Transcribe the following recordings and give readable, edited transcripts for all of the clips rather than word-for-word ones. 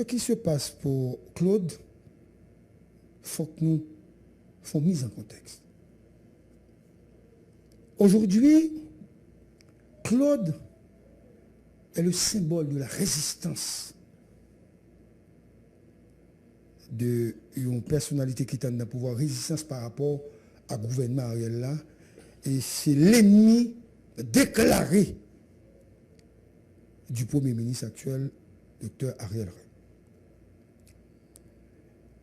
ce qui se passe pour Claude, il faut que nous fassions mise en contexte. Aujourd'hui, Claude est le symbole de la résistance de une personnalité qui tente de pouvoir résistance par rapport au gouvernement Ariel là. Et c'est l'ennemi déclaré du Premier ministre actuel, Dr Ariel Henry.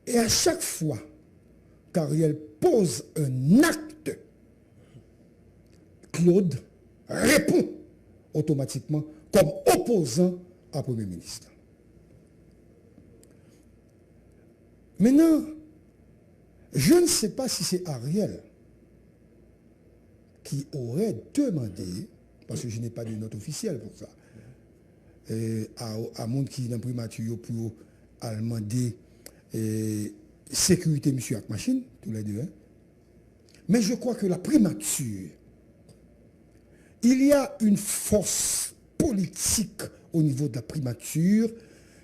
Et à chaque fois qu'Ariel pose un acte, Claude répond automatiquement comme opposant au Premier ministre. Maintenant, je ne sais pas si c'est Ariel qui aurait demandé, parce que je n'ai pas de note officielle pour ça, à monde qui est dans primature pour demander sécurité monsieur avec machine, tous les deux. Hein. Mais je crois que la primature, il y a une force politique au niveau de la primature,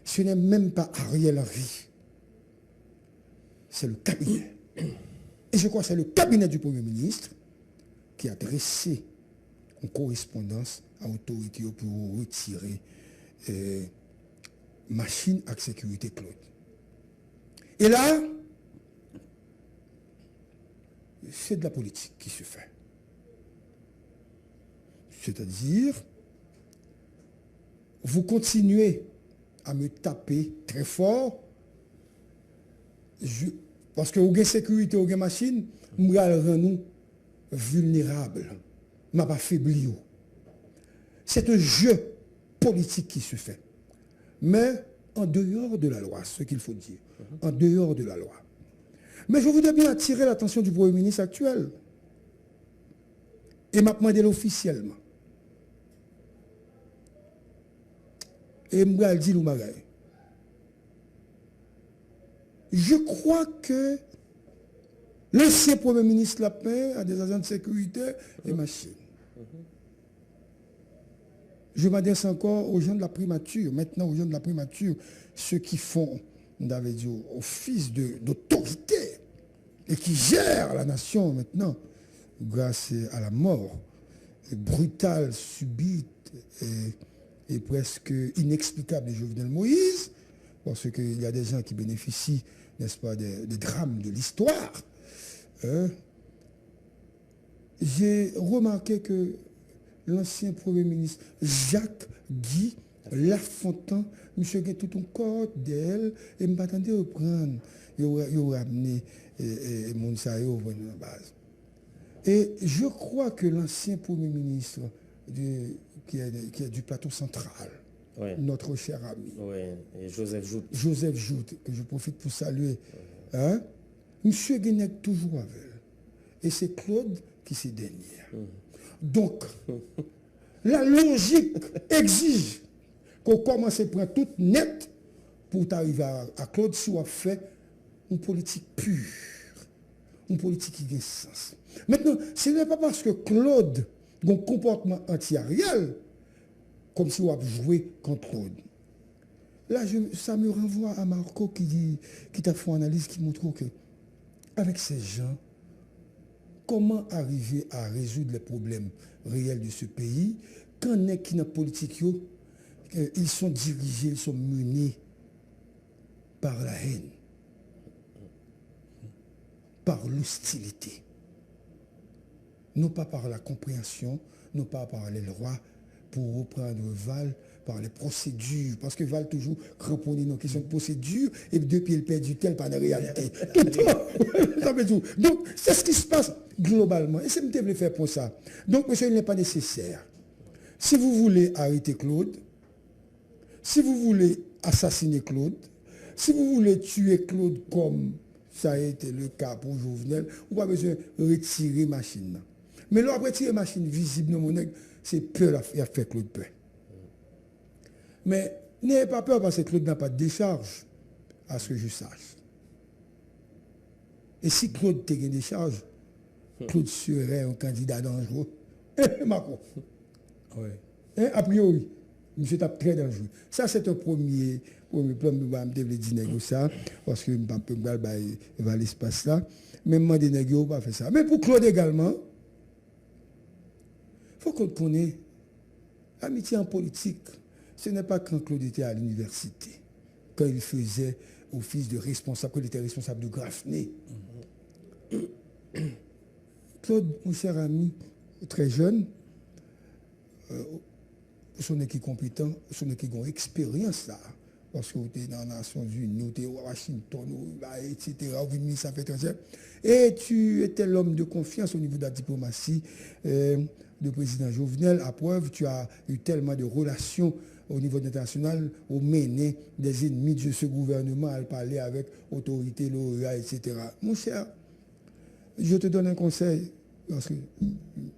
ce n'est même pas Ariel Henry. C'est le cabinet. Et je crois que c'est le cabinet du Premier ministre qui a dressé une correspondance à l'autorité pour retirer machine à sécurité Claude. Et là, c'est de la politique qui se fait. C'est-à-dire, vous continuez à me taper très fort, parce que vous avez sécurité, vous avez machine, vous rend nous vulnérables. Je ne pas affaibli. C'est un jeu politique qui se fait. Mais en dehors de la loi, ce qu'il faut dire. En dehors de la loi. Mais je voudrais bien attirer l'attention du Premier ministre actuel. Et m'a demandé officiellement. Et je vais dire le bagage. Je crois que l'ancien Premier ministre Lapin a des agents de sécurité et machines. Je m'adresse encore aux gens de la primature, maintenant aux gens de la primature, ceux qui font, on avait dit, office d'autorité et qui gèrent la nation maintenant grâce à la mort brutale, subite et presque inexplicable de Jovenel Moïse, parce qu'il y a des gens qui bénéficient, n'est-ce pas, des drames de l'histoire. J'ai remarqué que l'ancien Premier ministre Jacques Guy Lafontaine, monsieur qui tout un corps d'elle, et me m'attendait à reprendre, il a amené mon saillot dans la base. Et je crois que l'ancien Premier ministre qui est du plateau central, ouais, notre cher ami, ouais, et Joseph Joute, que je profite pour saluer, hein, monsieur Guénec toujours avec elle. Et c'est Claude qui s'est dernier. Donc, la logique exige qu'on commence à prendre tout net pour arriver à Claude si on a fait une politique pure, une politique qui a sens. Maintenant, ce n'est pas parce que Claude a un comportement anti-Ariel comme si on a joué contre Claude. Là, ça me renvoie à Marco qui t'a fait une analyse qui montre que avec ces gens, comment arriver à résoudre les problèmes réels de ce pays quand on est qui dans la politique, ils sont dirigés, ils sont menés par la haine, par l'hostilité, non pas par la compréhension, non pas par les lois, pour reprendre Val, par les procédures, parce que Val toujours cramponné dans la question de procédure, et depuis il perd du tel par la réalité. Tout le temps. Donc, c'est ce qui se passe globalement. Et c'est ce que je veux faire pour ça. Donc, monsieur, il n'est pas nécessaire. Si vous voulez arrêter Claude, si vous voulez assassiner Claude, si vous voulez tuer Claude comme ça a été le cas pour Jovenel, vous n'avez pas besoin de retirer la machine. Mais là, retirer la machine visible, c'est peur à faire Claude peur. Mais n'ayez pas peur parce que Claude n'a pas de décharge, à ce que je sache. Et si Claude a une décharge, Claude serait un candidat dangereux. Macron. Ouais. A priori. Monsieur tape très dangereux. Ça, c'est un premier plan, je vais dire ça, parce que je ne vais pas l'espace là. Même moi, des négos, pas faire ça. Mais pour Claude également, il faut qu'on connaisse l'amitié en politique. Ce n'est pas quand Claude était à l'université, quand il faisait office de responsable, quand il était responsable de Grafné. Claude, mon cher ami, très jeune, son équipe compétent, son équipe ont expérience là. Parce que vous êtes dans les Nations Unies, vous êtes à Washington, etc., vous êtes ministre des Affaires étrangères. Et tu étais l'homme de confiance au niveau de la diplomatie du président Jovenel. À preuve, tu as eu tellement de relations au niveau international, au mené des ennemis de ce gouvernement, à parler avec autorité, lauréat, etc. Mon cher, je te donne un conseil. Parce que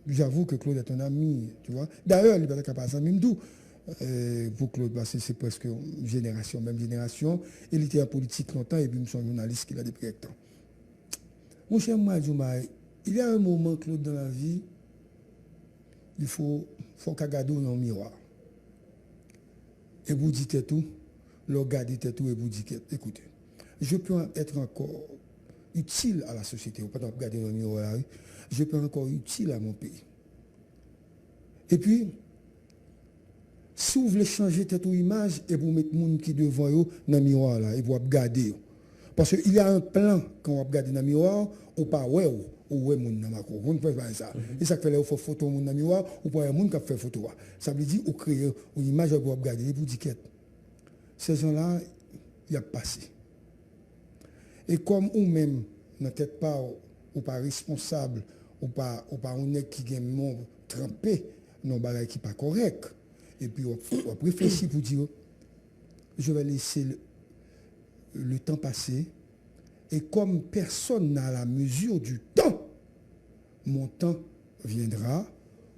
j'avoue que Claude est un ami, tu vois. D'ailleurs, il n'est pas capable de même d'où. Pour Claude, parce que c'est presque une génération, même génération. Il était en politique longtemps et puis il me semble journaliste qui a depuis quelque temps. Mon cher Madjoumaï, il y a un moment, Claude, dans la vie, il faut qu'il regarde dans le miroir. Et vous dites tout, le regarder tout et vous dites, écoutez, je peux être encore utile à la société. Vous pouvez regarder dans le miroir, je peux encore utile à mon pays. Et puis, si vous voulez changer cette image et vous mettez les gens qui devant vous dans le miroir là, et vous regardez. Parce qu'il y a un plan quand vous regardez dans le miroir, ou pas ouais ou ouais moun dans macro. Vous ne pouvez pas ça. Et ça fait là vous faites photo dans le miroir, ou pas un monde qui fait photo. Ça veut dire vous créez une image et vous regardez et vous dites ces gens-là, il y a passé. Et comme vous-même, dans tête pas ou pas responsable, ou pas on est qui gagne mon trempé, non bagay qui pas correct. Et puis on réfléchit pour dire je vais laisser le temps passer et comme personne n'a la mesure du temps, mon temps viendra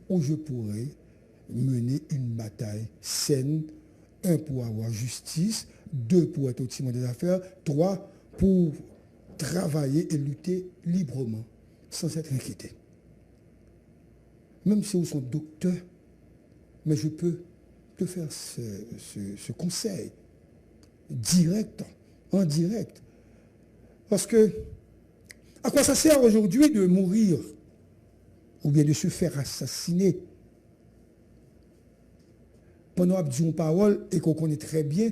où je pourrai mener une bataille saine, 1 pour avoir justice, 2 pour être au timon des affaires, 3 pour travailler et lutter librement sans être inquiété. Même si vous êtes docteur, mais je peux te faire ce conseil direct, en direct. Parce que, à quoi ça sert aujourd'hui de mourir ou bien de se faire assassiner pendant qu'on dit une parole et qu'on connaît très bien,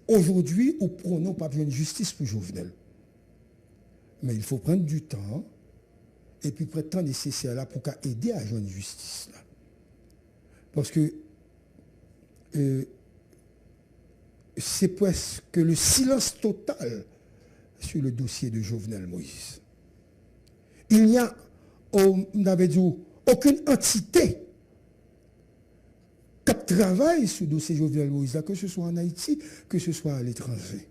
aujourd'hui, nous prenons pas bien de justice pour Jovenel. Mais il faut prendre du temps et puis prendre le temps nécessaire là pour aider à joindre justice là. Parce que c'est presque le silence total sur le dossier de Jovenel Moïse. Il n'y a, on avait dit, aucune entité qui travaille sur le dossier Jovenel Moïse, là, que ce soit en Haïti, que ce soit à l'étranger.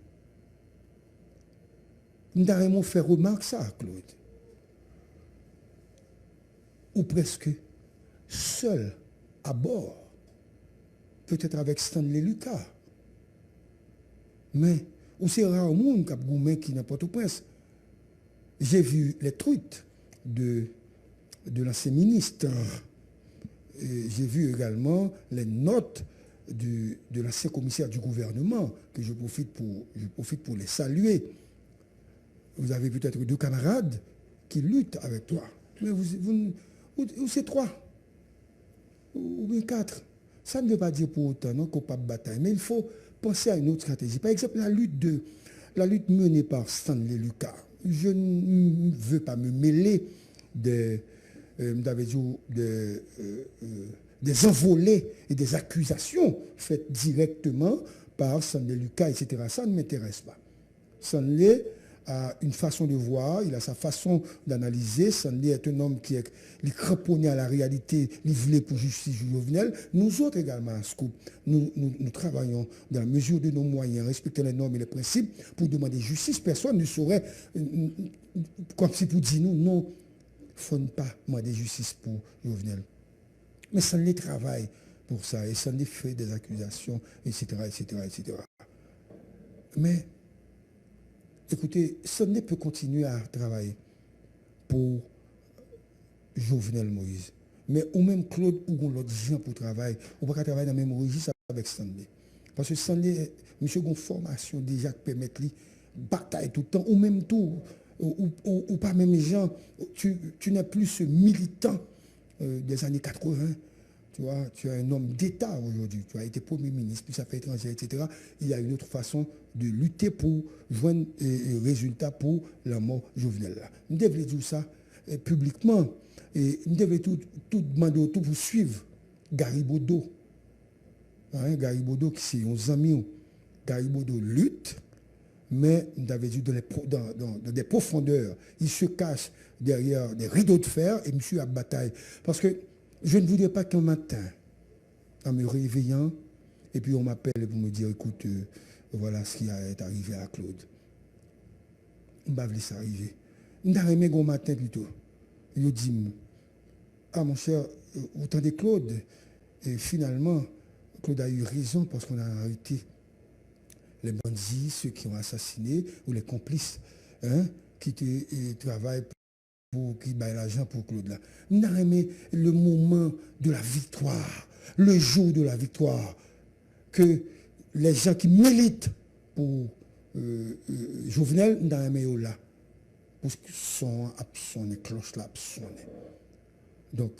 Nous avons fait remarque ça, Claude. Ou presque seul à bord, peut-être avec Stanley Lucas. Mais, ou c'est rare au monde qui n'a pas au prince. J'ai vu les tweets de l'ancien ministre. J'ai vu également les notes de l'ancien commissaire du gouvernement, que je profite pour les saluer. Vous avez peut-être 2 camarades qui luttent avec toi. Mais ou c'est 3, ou bien 4. Ça ne veut pas dire pour autant non, qu'on n'a pas de bataille. Mais il faut penser à une autre stratégie. Par exemple, la lutte menée par Stanley Lucas. Je ne veux pas me mêler des envolées et des accusations faites directement par Stanley Lucas, etc. Ça ne m'intéresse pas. Stanley a une façon de voir, il a sa façon d'analyser. Stanley est un homme qui est cramponné à la réalité, livré pour justice Jovenel. Nous autres également, à Scoop, nous travaillons dans la mesure de nos moyens, respecter les normes et les principes pour demander justice. Personne ne saurait, comme si pour dire nous, non, il ne faut pas demander justice pour Jovenel. Mais Stanley travaille pour ça et Stanley fait des accusations, etc., etc., etc. Mais écoutez, Stanley peut continuer à travailler pour Jovenel Moïse. Mais ou même Claude ou l'autre gens pour travailler, on ne peut pas travailler dans le même registre. avec Stanley. Parce que Stanley, monsieur, a une formation déjà qui permet de bataille tout le temps, ou même tout, ou pas même les gens, tu n'es plus ce militant des années 80. Tu vois, tu es un homme d'État aujourd'hui, tu as été Premier ministre, puis affaires étrangères, etc. Il y a une autre façon de lutter pour joindre un résultat pour la mort Jovenel. Nous devons dire ça publiquement. Et nous devons tout demander tout pour suivre Garibodo. Hein, Garibodo qui c'est un ami. Garibodo lutte, mais nous avons dit dans des profondeurs. Il se cache derrière des rideaux de fer et monsieur a bataille. Parce que je ne voudrais pas qu'un matin, en me réveillant, et puis on m'appelle pour me dire, écoute, voilà ce qui est arrivé à Claude. Je ne vais pas laisser arriver. Je vais aimé un matin plutôt. Il dit, ah mon cher, autant de Claude. Et finalement, Claude a eu raison parce qu'on a arrêté les bandits, ceux qui ont assassiné, ou les complices hein, qui travaillent pour qui baillent l'argent pour Claude là. Nous avons aimé le moment de la victoire, le jour de la victoire, que les gens qui militent pour Jovenel, nous avons aimé là. Parce que son cloche là, sonné. Donc,